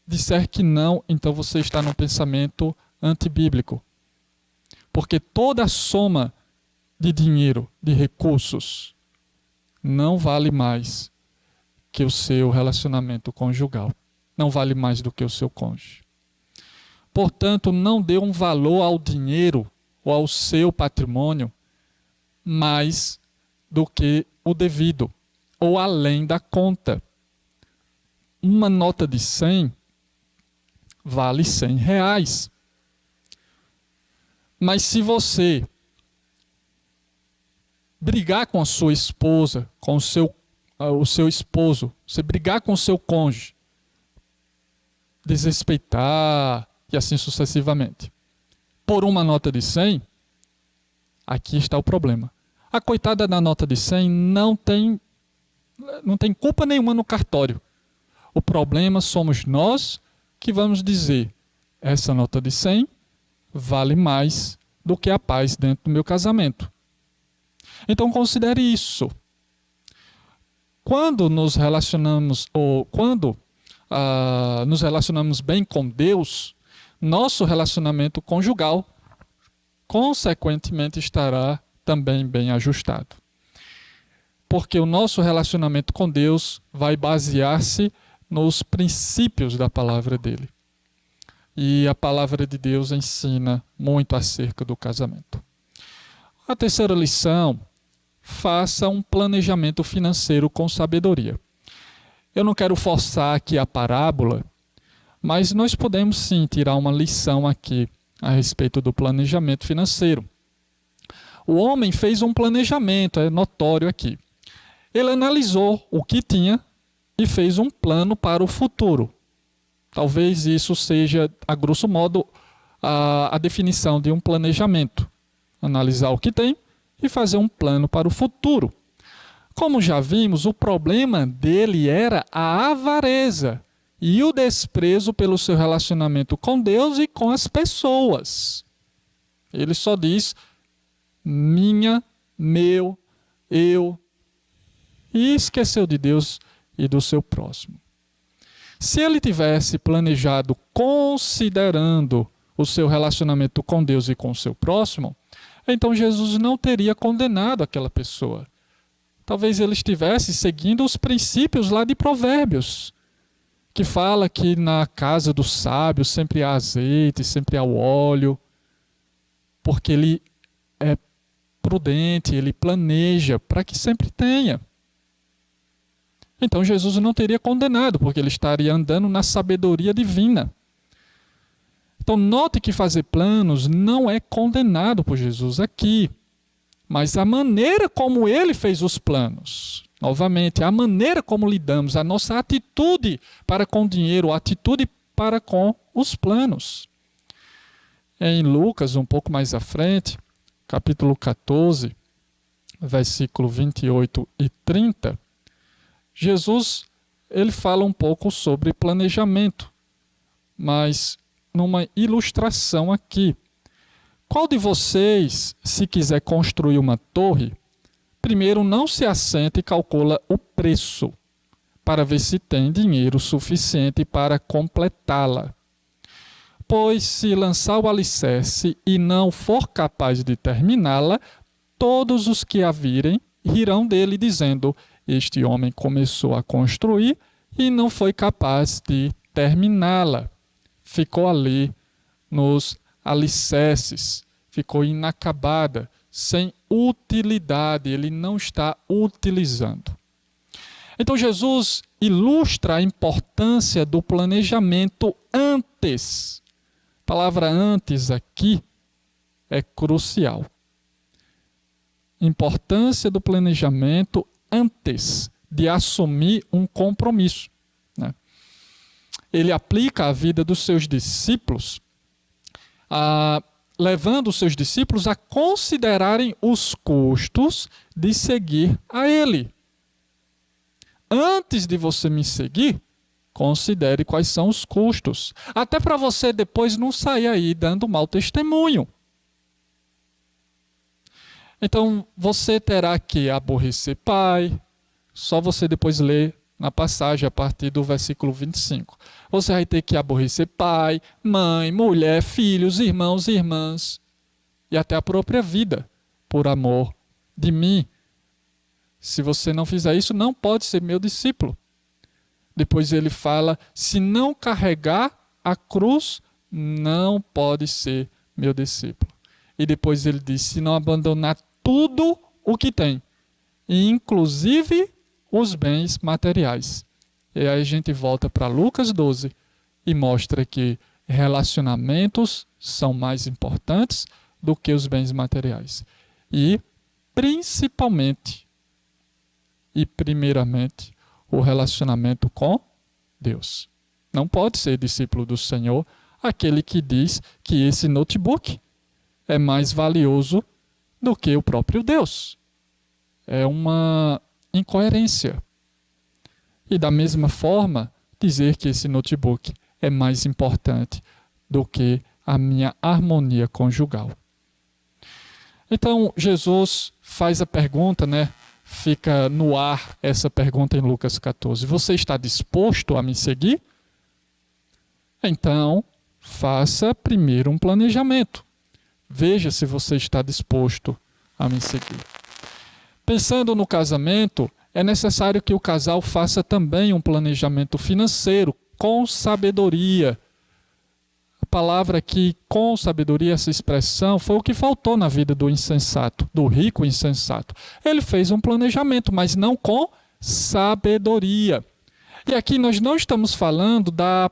disser que não, então você está num pensamento antibíblico. Porque toda a soma de dinheiro, de recursos, não vale mais que o seu relacionamento conjugal. Não vale mais do que o seu cônjuge. Portanto, não dê um valor ao dinheiro ou ao seu patrimônio mais do que o devido, ou além da conta. Uma nota de 100 vale R$100. Mas se você brigar com a sua esposa, com o seu esposo, você brigar com o seu cônjuge, desrespeitar e assim sucessivamente, por uma nota de 100, aqui está o problema. A coitada da nota de 100 não tem culpa nenhuma no cartório. O problema somos nós que vamos dizer, essa nota de 100 vale mais do que a paz dentro do meu casamento. Então considere isso. Quando nos relacionamos, ou quando nos relacionamos bem com Deus, nosso relacionamento conjugal, consequentemente, estará também bem ajustado. Porque o nosso relacionamento com Deus vai basear-se nos princípios da palavra dele. E a palavra de Deus ensina muito acerca do casamento. A terceira lição: faça um planejamento financeiro com sabedoria. Eu não quero forçar aqui a parábola, mas nós podemos sim tirar uma lição aqui a respeito do planejamento financeiro. O homem fez um planejamento, é notório aqui. Ele analisou o que tinha e fez um plano para o futuro. Talvez isso seja, a grosso modo, a definição de um planejamento. Analisar o que tem e fazer um plano para o futuro. Como já vimos, o problema dele era a avareza e o desprezo pelo seu relacionamento com Deus e com as pessoas. Ele só diz minha, meu, eu, e esqueceu de Deus e do seu próximo. Se ele tivesse planejado considerando o seu relacionamento com Deus e com o seu próximo, então Jesus não teria condenado aquela pessoa. Talvez ele estivesse seguindo os princípios lá de Provérbios, que fala que na casa do sábio sempre há azeite, sempre há o óleo, porque ele é prudente, ele planeja para que sempre tenha. Então Jesus não teria condenado, porque ele estaria andando na sabedoria divina. Então note que fazer planos não é condenado por Jesus aqui, mas a maneira como ele fez os planos. Novamente, a maneira como lidamos, a nossa atitude para com o dinheiro, a atitude para com os planos. Em Lucas, um pouco mais à frente, capítulo 14, versículo 28 e 30, Jesus ele fala um pouco sobre planejamento, mas numa ilustração aqui. Qual de vocês, se quiser construir uma torre, primeiro não se assenta e calcula o preço, para ver se tem dinheiro suficiente para completá-la? Pois se lançar o alicerce e não for capaz de terminá-la, todos os que a virem rirão dele, dizendo: este homem começou a construir e não foi capaz de terminá-la. Ficou ali nos alicerces, ficou inacabada, sem utilidade, ele não está utilizando. Então Jesus ilustra a importância do planejamento antes. A palavra antes aqui é crucial. Importância do planejamento antes de assumir um compromisso, né? Ele aplica a vida dos seus discípulos, levando os seus discípulos a considerarem os custos de seguir a ele. Antes de você me seguir, considere quais são os custos. Até para você depois não sair aí dando mau testemunho. Então, você terá que aborrecer pai. Só você depois ler na passagem a partir do versículo 25. Você vai ter que aborrecer pai, mãe, mulher, filhos, irmãos e irmãs. E até a própria vida, por amor de mim. Se você não fizer isso, não pode ser meu discípulo. Depois ele fala, se não carregar a cruz, não pode ser meu discípulo. E depois ele diz, se não abandonar tudo o que tem, inclusive os bens materiais. E aí a gente volta para Lucas 12 e mostra que relacionamentos são mais importantes do que os bens materiais. E principalmente e primeiramente o relacionamento com Deus. Não pode ser discípulo do Senhor aquele que diz que esse notebook é mais valioso do que o próprio Deus. É uma incoerência. E da mesma forma, dizer que esse notebook é mais importante do que a minha harmonia conjugal. Então, Jesus faz a pergunta, né? Fica no ar essa pergunta em Lucas 14. Você está disposto a me seguir? Então, faça primeiro um planejamento. Veja se você está disposto a me seguir. Pensando no casamento, é necessário que o casal faça também um planejamento financeiro com sabedoria. A palavra aqui, com sabedoria, essa expressão, foi o que faltou na vida do insensato, do rico insensato. Ele fez um planejamento, mas não com sabedoria. E aqui nós não estamos falando da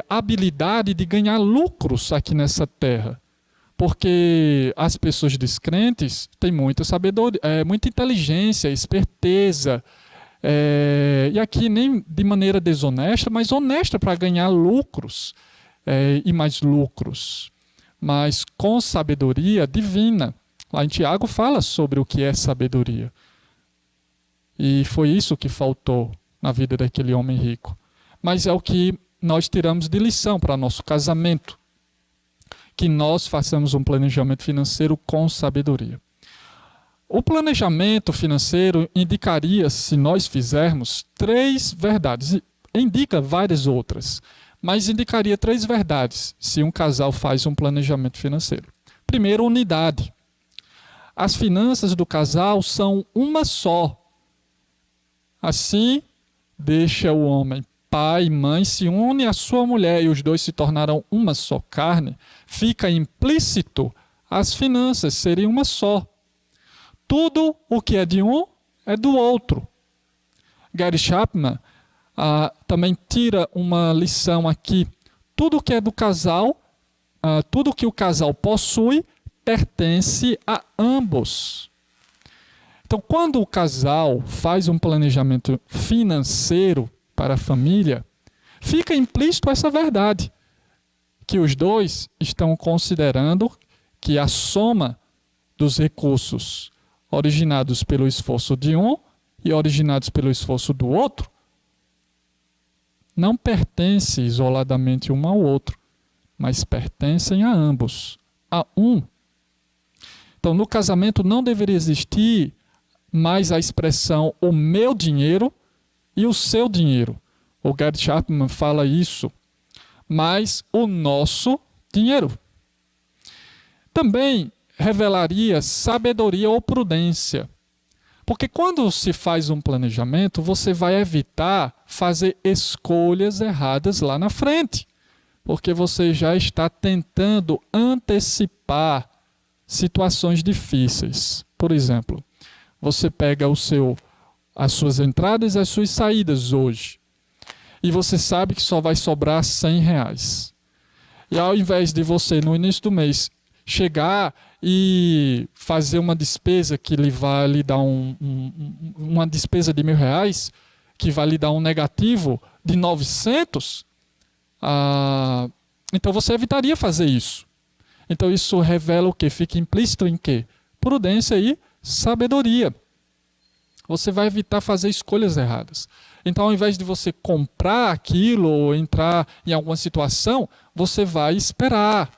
habilidade de ganhar lucros aqui nessa terra. Porque as pessoas descrentes têm muita sabedoria, muita inteligência, esperteza, e aqui nem de maneira desonesta, mas honesta para ganhar lucros e mais lucros, mas com sabedoria divina. Lá em Tiago fala sobre o que é sabedoria. E foi isso que faltou na vida daquele homem rico. mas é o que nós tiramos de lição para nosso casamento. Que nós façamos um planejamento financeiro com sabedoria. O planejamento financeiro indicaria, se nós fizermos, 3 verdades. Indica várias outras, mas indicaria 3 verdades se um casal faz um planejamento financeiro. Primeiro, unidade. As finanças do casal são uma só. Assim, deixa o homem, pai e mãe, se une à sua mulher e os dois se tornaram uma só carne, fica implícito as finanças serem uma só. Tudo o que é de um é do outro. Gary Chapman também tira uma lição aqui. Tudo que é do casal, tudo que o casal possui, pertence a ambos. Então, quando o casal faz um planejamento financeiro para a família, fica implícito essa verdade, que os dois estão considerando que a soma dos recursos originados pelo esforço de um e originados pelo esforço do outro não pertence isoladamente um ao outro, mas pertencem a ambos, a um. Então, no casamento não deveria existir mais a expressão o meu dinheiro e o seu dinheiro. O Gary Chapman fala isso, mas o nosso dinheiro. Também revelaria sabedoria ou prudência. Porque quando se faz um planejamento, você vai evitar fazer escolhas erradas lá na frente. Porque você já está tentando antecipar situações difíceis. Por exemplo, você pega as suas entradas e as suas saídas hoje. E você sabe que só vai sobrar R$100. E ao invés de você, no início do mês, chegar e fazer uma despesa que vai lhe dar uma despesa de R$1.000, que vai lhe dar um negativo de 900, então você evitaria fazer isso. Então isso revela o quê? Fica implícito em quê? Prudência e sabedoria. Você vai evitar fazer escolhas erradas. Então, ao invés de você comprar aquilo ou entrar em alguma situação, você vai esperar.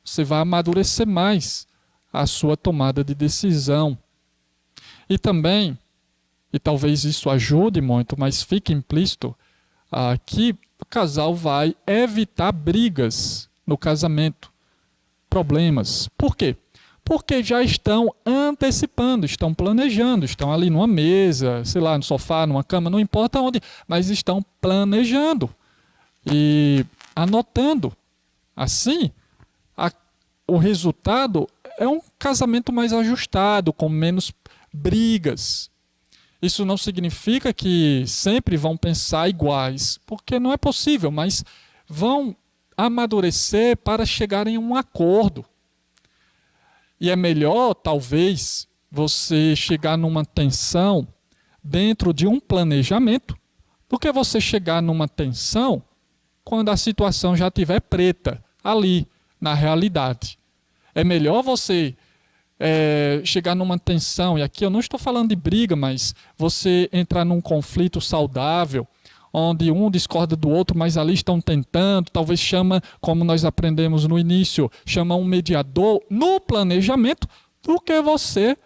Você vai amadurecer mais a sua tomada de decisão. E também, e talvez isso ajude muito, mas fique implícito, que o casal vai evitar brigas no casamento. Problemas. Por quê? Porque já estão antecipando, estão planejando, estão ali numa mesa, sei lá, no sofá, numa cama, não importa onde, mas estão planejando e anotando. Assim, o resultado é um casamento mais ajustado, com menos brigas. Isso não significa que sempre vão pensar iguais, porque não é possível, mas vão amadurecer para chegarem a um acordo. E é melhor, talvez, você chegar numa tensão dentro de um planejamento do que você chegar numa tensão quando a situação já estiver preta, ali, na realidade. É melhor você chegar numa tensão, e aqui eu não estou falando de briga, mas você entrar num conflito saudável, onde um discorda do outro, mas ali estão tentando, talvez chama, como nós aprendemos no início, chama um mediador no planejamento, do que você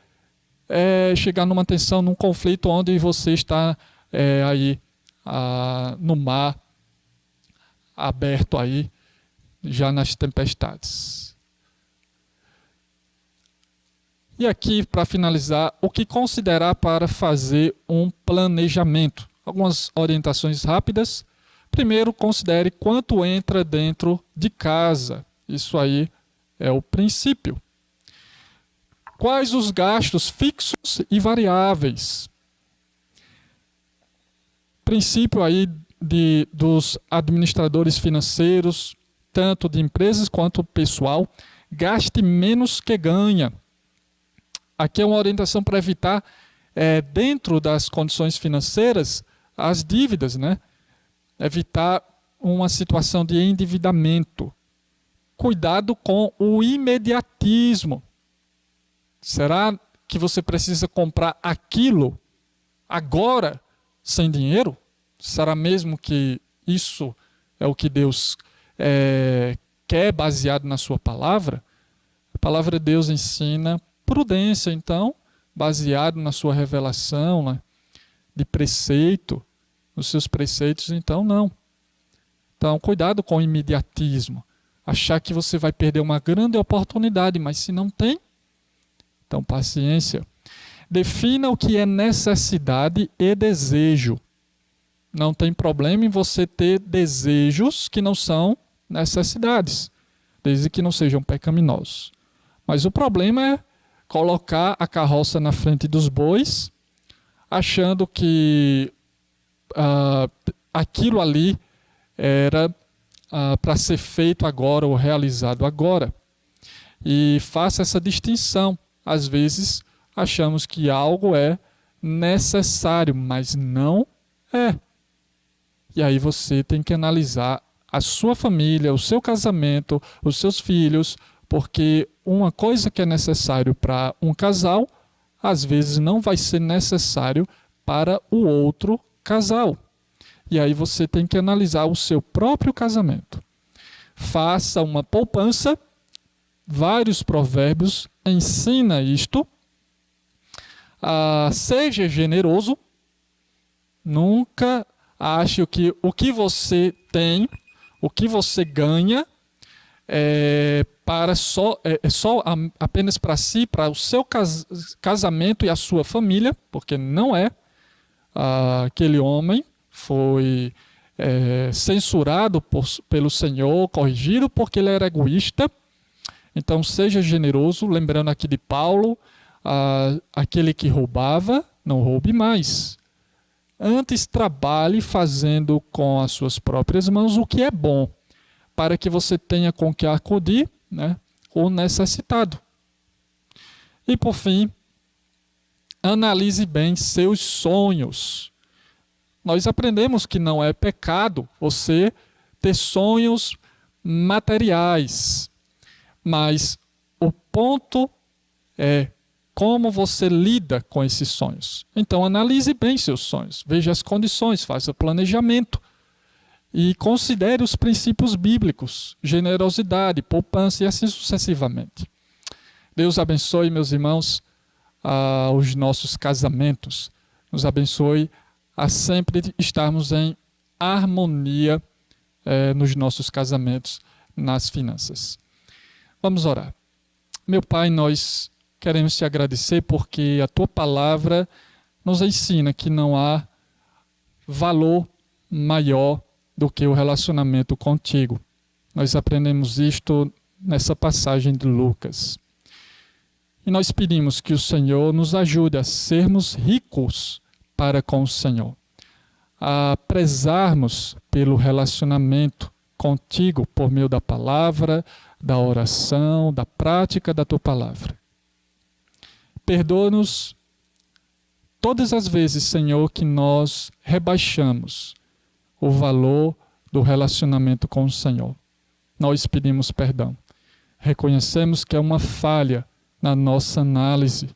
chegar numa tensão, num conflito onde você está aí no mar aberto aí, já nas tempestades. E aqui, para finalizar, o que considerar para fazer um planejamento? Algumas orientações rápidas. Primeiro, considere quanto entra dentro de casa. Isso aí é o princípio. Quais os gastos fixos e variáveis? Princípio aí dos administradores financeiros, tanto de empresas quanto pessoal, gaste menos que ganha. Aqui é uma orientação para evitar, dentro das condições financeiras, as dívidas, né? Evitar uma situação de endividamento. Cuidado com o imediatismo. Será que você precisa comprar aquilo agora, sem dinheiro? Será mesmo que isso é o que Deus quer, baseado na sua palavra, a palavra de Deus ensina prudência, então, baseado na sua revelação, né, de preceito, nos seus preceitos, então não. Então, cuidado com o imediatismo. Achar que você vai perder uma grande oportunidade, mas se não tem, então paciência. Defina o que é necessidade e desejo. Não tem problema em você ter desejos que não são necessidades, desde que não sejam pecaminosos. Mas o problema é colocar a carroça na frente dos bois, achando que aquilo ali era para ser feito agora ou realizado agora. E faça essa distinção. Às vezes achamos que algo é necessário, mas não é. E aí você tem que analisar a sua família, o seu casamento, os seus filhos, porque uma coisa que é necessário para um casal, às vezes não vai ser necessário para o outro casal. E aí você tem que analisar o seu próprio casamento. Faça uma poupança, vários provérbios ensina isto. Seja generoso, nunca ache que o que você tem, o que você ganha, apenas para si, para o seu casamento e a sua família, porque não é. Aquele homem foi censurado pelo Senhor, corrigido porque ele era egoísta. Então seja generoso, lembrando aqui de Paulo, aquele que roubava, não roube mais. Antes trabalhe fazendo com as suas próprias mãos o que é bom, para que você tenha com que acudir, né, o necessitado. E por fim, analise bem seus sonhos. Nós aprendemos que não é pecado você ter sonhos materiais, mas o ponto é como você lida com esses sonhos. Então analise bem seus sonhos, veja as condições, faça planejamento e considere os princípios bíblicos, generosidade, poupança e assim sucessivamente. Deus abençoe, meus irmãos, os nossos casamentos. Nos abençoe a sempre estarmos em harmonia nos nossos casamentos, nas finanças. Vamos orar. Meu Pai, nós queremos te agradecer porque a tua palavra nos ensina que não há valor maior do que o relacionamento contigo. Nós aprendemos isto nessa passagem de Lucas. E nós pedimos que o Senhor nos ajude a sermos ricos para com o Senhor, a prezarmos pelo relacionamento contigo por meio da palavra, da oração, da prática da tua palavra. Perdoa-nos todas as vezes, Senhor, que nós rebaixamos o valor do relacionamento com o Senhor. Nós pedimos perdão. Reconhecemos que é uma falha na nossa análise.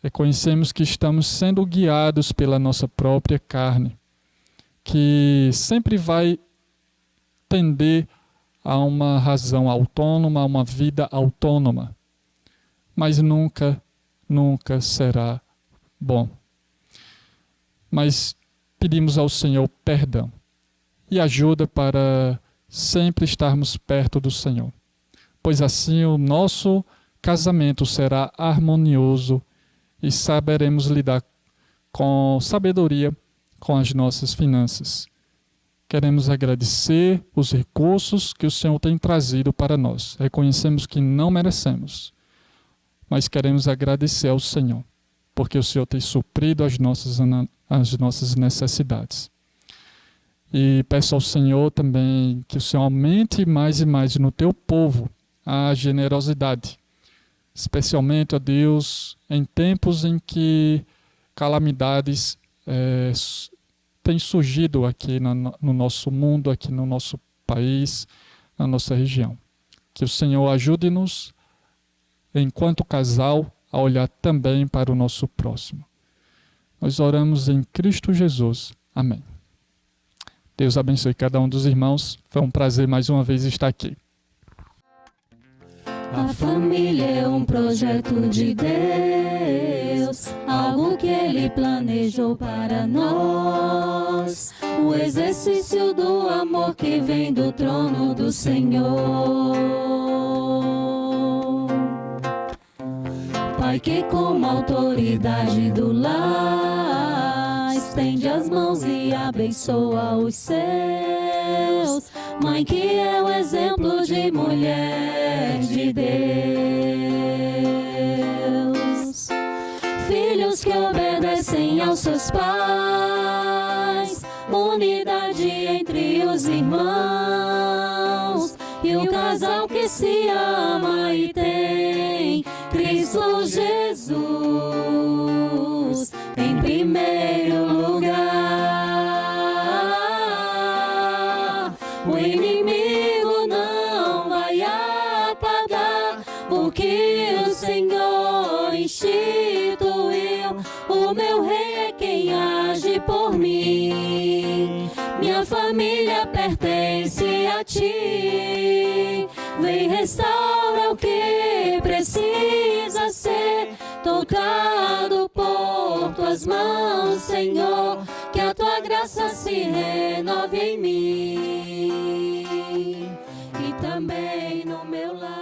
Reconhecemos que estamos sendo guiados pela nossa própria carne, que sempre vai tender a uma razão autônoma, a uma vida autônoma, mas nunca será bom. Mas pedimos ao Senhor perdão e ajuda para sempre estarmos perto do Senhor, pois assim o nosso casamento será harmonioso e saberemos lidar com sabedoria com as nossas finanças. Queremos agradecer os recursos que o Senhor tem trazido para nós. Reconhecemos que não merecemos, mas queremos agradecer ao Senhor, porque o Senhor tem suprido as nossas necessidades. E peço ao Senhor também que o Senhor aumente mais e mais no teu povo a generosidade, especialmente, ó Deus, em tempos em que calamidades têm surgido aqui no nosso mundo, aqui no nosso país, na nossa região. Que o Senhor ajude-nos, enquanto casal, a olhar também para o nosso próximo. Nós oramos em Cristo Jesus. Amém. Deus abençoe cada um dos irmãos. Foi um prazer mais uma vez estar aqui. A família é um projeto de Deus, algo que Ele planejou para nós. O exercício do amor que vem do trono do Senhor. Pai que como autoridade do lar estende as mãos e abençoa os seus. Mãe que é o exemplo de mulher de Deus. Filhos que obedecem aos seus pais. Unidade entre os irmãos. E o casal que se ama e tem Cristo Jesus em primeiro lugar. O inimigo não vai apagar o que o Senhor instituiu. O meu rei é quem age por mim. Minha família pertence a ti. Vem, restaura o que precisa ser tocado por tuas mãos, Senhor. Que a tua graça se renove em mim e também no meu lar.